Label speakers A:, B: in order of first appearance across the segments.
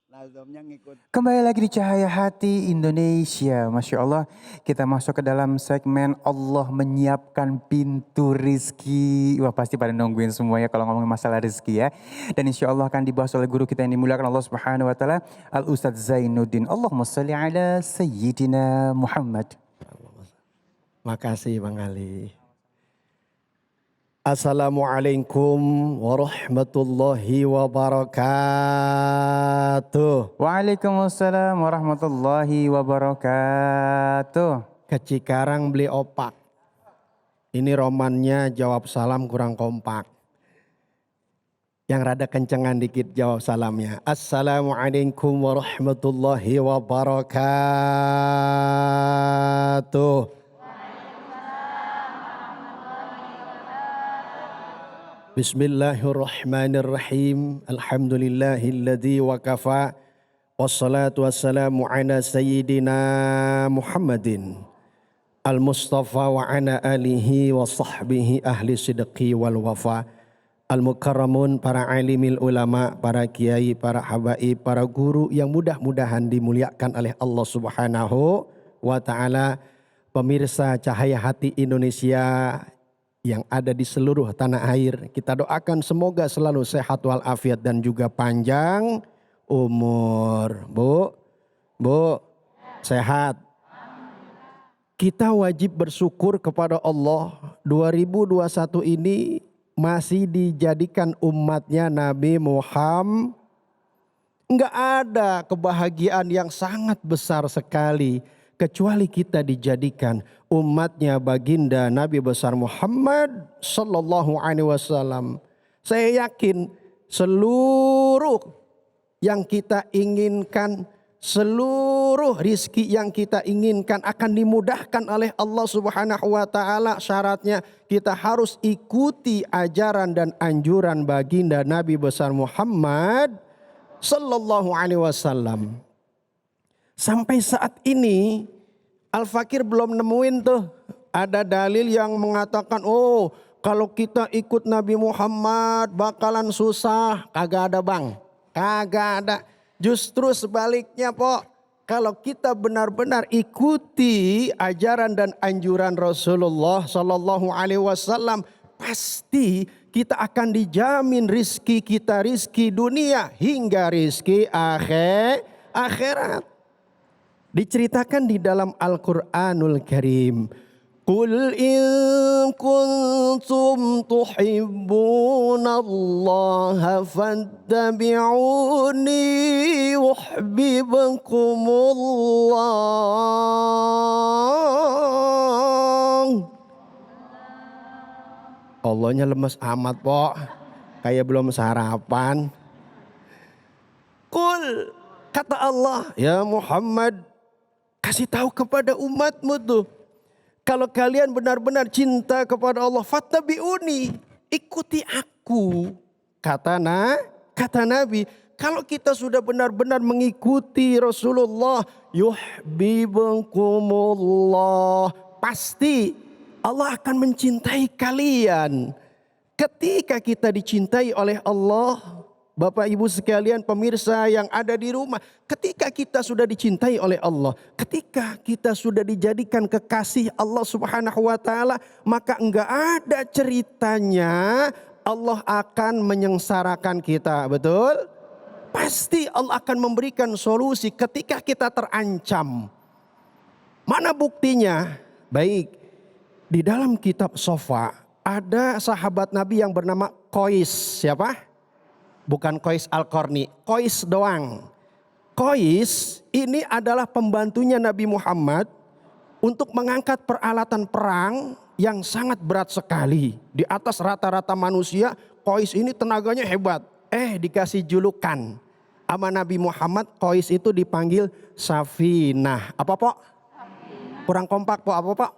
A: nazamnya ngikut.
B: Kembali lagi di Cahaya Hati Indonesia. Masya Allah, kita masuk ke dalam segmen Allah menyiapkan pintu rizki. Wah, pasti pada nungguin semua ya kalau ngomongin masalah rizki ya. Dan insya Allah akan dibahas oleh guru kita yang dimuliakan Allah Subhanahu wa Ta'ala, Al Ustadz Zainuddin. Allahumma salli ala Sayyidina Muhammad.
C: Makasih Bang Ali. Assalamualaikum warahmatullahi wabarakatuh.
B: Waalaikumsalam warahmatullahi wabarakatuh.
C: Ke Cikarang beli opak. Ini romannya jawab salam kurang kompak. Yang rada kencengan dikit jawab salamnya. Assalamualaikum warahmatullahi wabarakatuh. Bismillahirrahmanirrahim. Alhamdulillahilladzi wa kafa. Wassalatu wassalamu ala sayyidina Muhammadin al-Mustafa wa ala alihi wa sahbihi ahli sidqi wal wafa. Al-mukarramun, para alimil ulama, para kiai, para habaib, para guru yang mudah-mudahan dimuliakan oleh Allah Subhanahu wa Ta'ala. Pemirsa Cahaya Hati Indonesia yang ada di seluruh tanah air, kita doakan semoga selalu sehat walafiat dan juga panjang umur. Bu, sehat. Kita wajib bersyukur kepada Allah. 2021 ini masih dijadikan umatnya Nabi Muhammad. Enggak ada kebahagiaan yang sangat besar sekali kecuali kita dijadikan umatnya baginda Nabi besar Muhammad sallallahu alaihi wasallam. Saya yakin seluruh yang kita inginkan, seluruh rizki yang kita inginkan akan dimudahkan oleh Allah Subhanahu wa Ta'ala. Syaratnya kita harus ikuti ajaran dan anjuran baginda Nabi besar Muhammad sallallahu alaihi wasallam. Sampai saat ini Al-Fakir belum nemuin tuh ada dalil yang mengatakan oh kalau kita ikut Nabi Muhammad bakalan susah. Kagak ada bang, kagak ada. Justru sebaliknya po, kalau kita benar-benar ikuti ajaran dan anjuran Rasulullah Sallallahu Alaihi Wasallam, pasti kita akan dijamin rizki kita, rizki dunia hingga rizki akhirat. Diceritakan di dalam Al-Quranul Karim. Qul in kuntum tuhibbunallaha fattabi'uni yuhibbukumullah. Allahnya lemes amat po, kayak belum sarapan. Qul, kata Allah, ya Muhammad, kasih tahu kepada umatmu tuh, kalau kalian benar-benar cinta kepada Allah, fattabi'uni, ikuti aku. Kata Nabi, kalau kita sudah benar-benar mengikuti Rasulullah, yuhibbukumullah, pasti Allah akan mencintai kalian. Ketika kita dicintai oleh Allah, Bapak Ibu sekalian, pemirsa yang ada di rumah, ketika kita sudah dicintai oleh Allah, ketika kita sudah dijadikan kekasih Allah Subhanahu wa Ta'ala, maka enggak ada ceritanya Allah akan menyengsarakan kita, betul? Pasti Allah akan memberikan solusi ketika kita terancam. Mana buktinya? Baik, di dalam kitab Sofa ada sahabat Nabi yang bernama Qais. Siapa? Bukan Qais Al-Qarni, Qais doang. Qais ini adalah pembantunya Nabi Muhammad untuk mengangkat peralatan perang yang sangat berat sekali. Di atas rata-rata manusia, Qais ini tenaganya hebat. Dikasih julukan sama Nabi Muhammad, Qais itu dipanggil Safinah. Apa po? Kurang kompak po, apa po?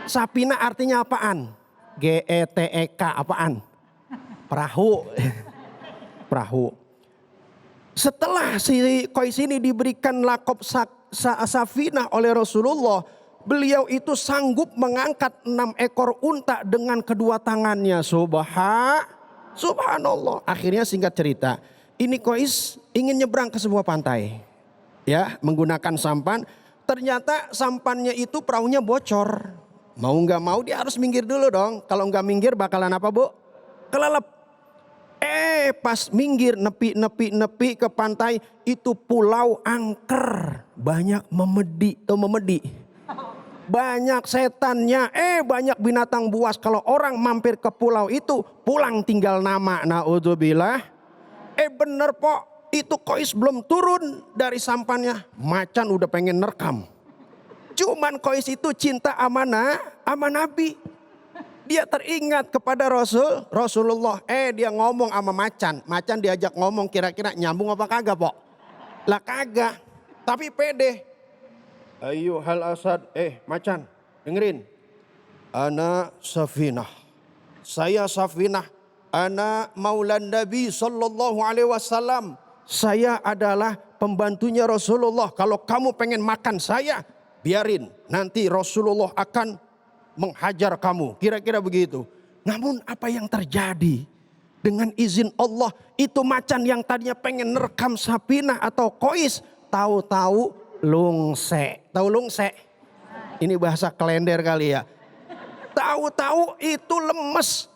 C: Safinah artinya apaan? Getek, apaan? Perahu. Perahu. Setelah si Qais ini diberikan lakop Safinah oleh Rasulullah, beliau itu sanggup mengangkat 6 ekor unta dengan kedua tangannya. Subhanallah. Akhirnya singkat cerita, Ini Qais ingin nyebrang ke sebuah pantai. Ya, menggunakan sampan. Ternyata sampannya itu perahunya bocor. Mau nggak mau dia harus minggir dulu dong. Kalau nggak minggir bakalan apa bu? Kelelep. Pas minggir nepi ke pantai itu pulau angker. Banyak memedi. Banyak setannya, banyak binatang buas. Kalau orang mampir ke pulau itu pulang tinggal nama. Naudzubillah. Bener pok, itu Qais belum turun dari sampannya. Macan udah pengen nerekam. Cuman Qais itu cinta sama Nabi. Dia teringat kepada Rasulullah. Dia ngomong sama macan. Macan diajak ngomong kira-kira nyambung apa kagak pok? Lah kagak. Tapi pede. Ayo hal asad. Macan dengerin. Ana Safinah. Saya Safinah. Ana maulan Nabi sallallahu alaihi wasallam. Saya adalah pembantunya Rasulullah. Kalau kamu pengen makan saya, biarin. Nanti Rasulullah akan menghajar kamu, kira-kira begitu. Namun apa yang terjadi? Dengan izin Allah, itu macan yang tadinya pengen nerekam Safinah atau Qais, tahu-tahu lungse. Tahu lungse? Ini bahasa kalender kali ya. Tahu-tahu itu lemes.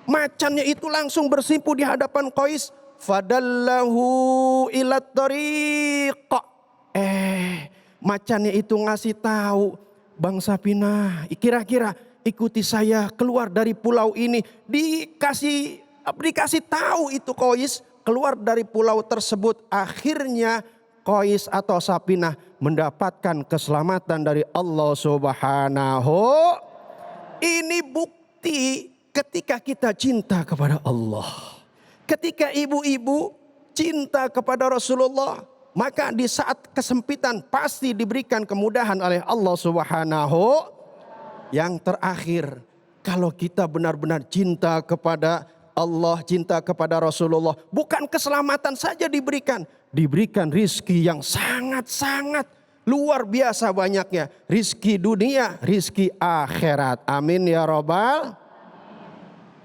C: Macannya itu langsung bersimpu di hadapan Qais. Fadallahu ila tariq. Macannya itu ngasih tahu, Bang Safinah, kira-kira ikuti saya keluar dari pulau ini. Dikasih tahu itu Qais keluar dari pulau tersebut. Akhirnya Qais atau Safinah mendapatkan keselamatan dari Allah Subhanahu. Ini bukti ketika kita cinta kepada Allah. Ketika ibu-ibu cinta kepada Rasulullah, maka di saat kesempitan pasti diberikan kemudahan oleh Allah Subhanahu. Yang terakhir, kalau kita benar-benar cinta kepada Allah, cinta kepada Rasulullah, bukan keselamatan saja diberikan. Diberikan rizki yang sangat-sangat luar biasa banyaknya. Rizki dunia, rizki akhirat. Amin ya Rabbal.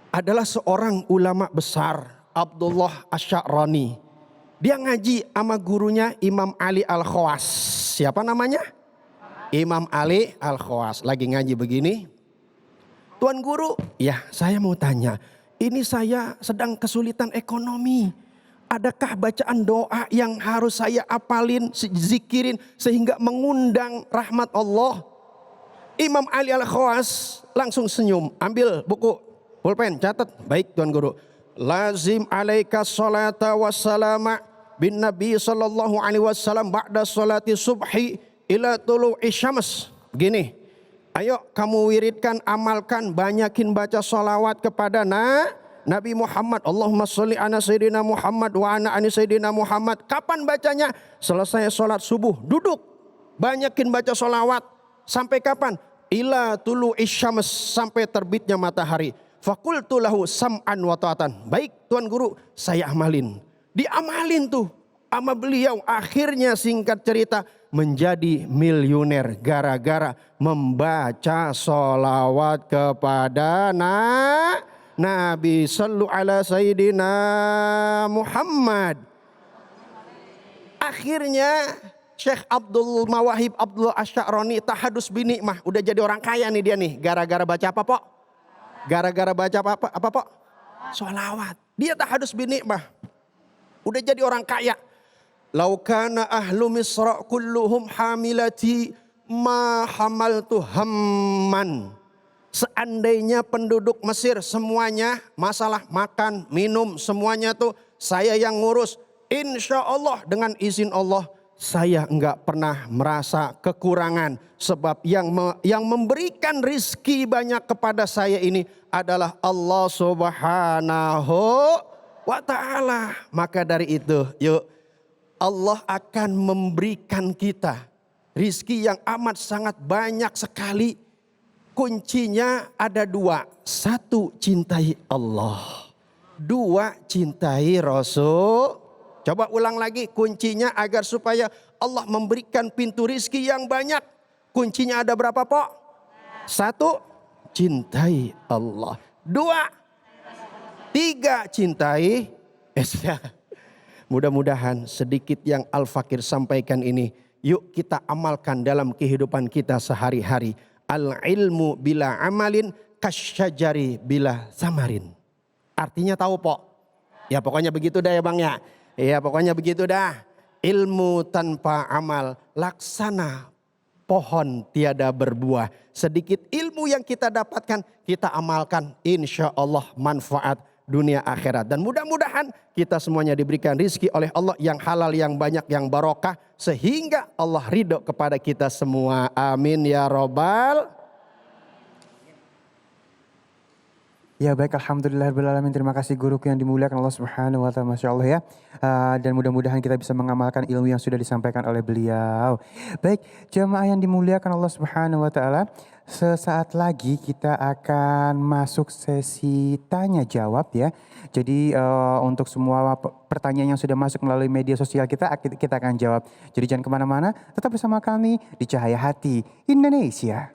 C: Adalah seorang ulama besar, Abdullah Asy'arani. Dia ngaji sama gurunya Imam Ali Al-Khawas. Siapa namanya? Imam Ali Al-Khawas. Lagi ngaji begini. Tuan guru, ya saya mau tanya. Ini saya sedang kesulitan ekonomi. Adakah bacaan doa yang harus saya apalin, zikirin sehingga mengundang rahmat Allah? Imam Ali Al-Khawas langsung senyum. Ambil buku, pulpen, catat. Baik Tuan guru. Lazim alaika salata wassalama bin Nabi sallallahu alaihi wasallam ba'da salati subhi ila tulu'i syams. Begini, ayo kamu wiridkan, amalkan, banyakin baca salawat kepada Nabi Muhammad. Allahumma sholli ala sayyidina Muhammad wa ala ali sayyidina Muhammad. Kapan bacanya? Selesai sholat subuh, duduk. Banyakin baca salawat. Sampai kapan? Ila tulu'i syams, sampai terbitnya matahari. Fakultu lahu sam'an wa ta'atan. Baik Tuan Guru, saya amalin. Diamalin tuh sama beliau. Akhirnya singkat cerita menjadi miliuner gara-gara membaca sholawat kepada Nabi sallu ala sayyidina Muhammad. Akhirnya Syekh Abdul Mawahib Abdul Asy'arani tahadus binikmah. Udah jadi orang kaya nih dia nih. Gara-gara baca apa pok? Gara-gara baca apa pok? Sholawat. Dia tahadus binikmah. Udah jadi orang kaya. Laukana ahlu misra kulluhum hamilati ma hamaltu hamman. Seandainya penduduk Mesir semuanya masalah makan, minum semuanya tuh saya yang ngurus. Insya Allah dengan izin Allah saya enggak pernah merasa kekurangan. Sebab yang memberikan rizki banyak kepada saya ini adalah Allah Subhanahu wa ta'ala. Maka dari itu yuk Allah akan memberikan kita rizki yang amat sangat banyak sekali. Kuncinya ada dua. Satu, cintai Allah. Dua, cintai Rasul. Coba ulang lagi kuncinya agar supaya Allah memberikan pintu rizki yang banyak. Kuncinya ada berapa pok? Satu, cintai Allah. Dua, tiga, cintai Mudah-mudahan sedikit yang Al-Fakir sampaikan ini, yuk kita amalkan dalam kehidupan kita sehari-hari. Al-ilmu bila amalin kasyajari bila samarin. Artinya tahu pok? Ya pokoknya begitu dah ya bang ya. Ya pokoknya begitu dah. Ilmu tanpa amal laksana pohon tiada berbuah. Sedikit ilmu yang kita dapatkan kita amalkan. Insya Allah manfaat dunia akhirat. Dan mudah-mudahan kita semuanya diberikan rizki oleh Allah yang halal, yang banyak, yang barokah. Sehingga Allah ridho kepada kita semua. Amin ya robbal.
B: Ya baik, alhamdulillahirrahmanirrahim. Terima kasih guruku yang dimuliakan Allah Subhanahu wa taala, Masya Allah ya. Dan mudah-mudahan kita bisa mengamalkan ilmu yang sudah disampaikan oleh beliau. Baik, jemaah yang dimuliakan Allah Subhanahu wa taala, sesaat lagi kita akan masuk sesi tanya jawab ya. Jadi untuk semua pertanyaan yang sudah masuk melalui media sosial kita akan jawab. Jadi jangan kemana-mana, tetap bersama kami di Cahaya Hati Indonesia.